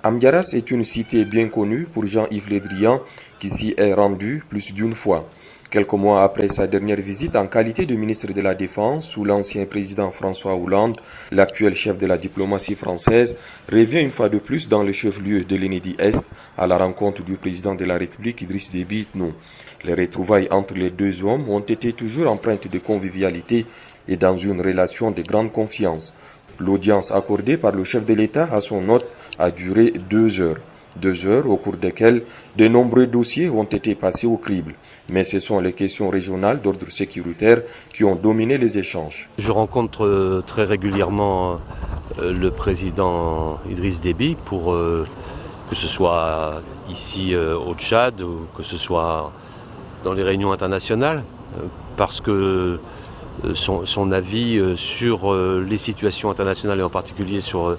Amdiaras est une cité bien connue pour Jean-Yves Le Drian qui s'y est rendu plus d'une fois. Quelques mois après sa dernière visite en qualité de ministre de la Défense sous l'ancien président François Hollande, l'actuel chef de la diplomatie française revient une fois de plus dans le chef-lieu de l'Enedi-Est à la rencontre du président de la République Idriss Déby Itno. Les retrouvailles entre les deux hommes ont été toujours empreintes de convivialité et dans une relation de grande confiance. L'audience accordée par le chef de l'État à son hôte a duré 2 heures. 2 heures au cours desquelles de nombreux dossiers ont été passés au crible. Mais ce sont les questions régionales d'ordre sécuritaire qui ont dominé les échanges. Je rencontre très régulièrement le président Idriss Déby pour que ce soit ici au Tchad ou que ce soit dans les réunions internationales, parce que son avis sur les situations internationales et en particulier sur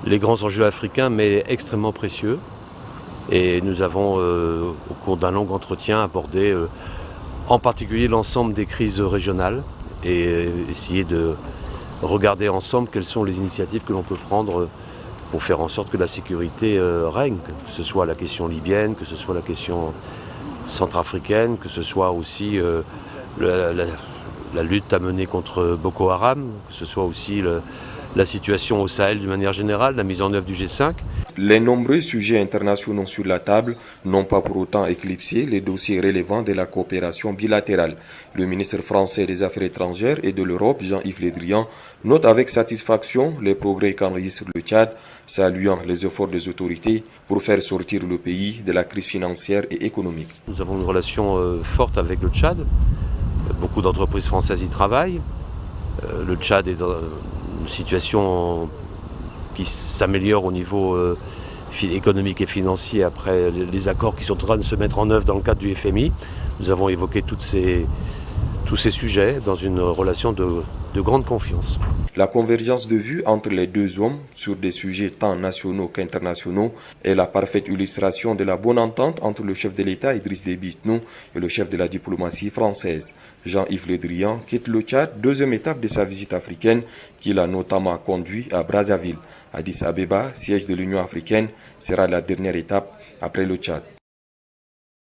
les grands enjeux africains m'est extrêmement précieux. Et nous avons, au cours d'un long entretien, abordé en particulier l'ensemble des crises régionales et essayé de regarder ensemble quelles sont les initiatives que l'on peut prendre pour faire en sorte que la sécurité règne, que ce soit la question libyenne, que ce soit la question centrafricaine, que ce soit aussi la lutte à mener contre Boko Haram, que ce soit aussi la situation au Sahel d'une manière générale, la mise en œuvre du G5. Les nombreux sujets internationaux sur la table n'ont pas pour autant éclipsé les dossiers relevant de la coopération bilatérale. Le ministre français des Affaires étrangères et de l'Europe, Jean-Yves Le Drian, note avec satisfaction les progrès qu'enregistre le Tchad, saluant les efforts des autorités pour faire sortir le pays de la crise financière et économique. Nous avons une relation forte avec le Tchad. Beaucoup d'entreprises françaises y travaillent. Le Tchad est dans une situation qui s'améliore au niveau économique et financier après les accords qui sont en train de se mettre en œuvre dans le cadre du FMI. Nous avons évoqué tous ces sujets dans une relation de grande confiance. La convergence de vues entre les deux hommes sur des sujets tant nationaux qu'internationaux est la parfaite illustration de la bonne entente entre le chef de l'État Idriss Déby Itno et le chef de la diplomatie française. Jean-Yves Le Drian quitte le Tchad, deuxième étape de sa visite africaine qu'il a notamment conduit à Brazzaville. Addis Abeba, siège de l'Union africaine, sera la dernière étape après le Tchad.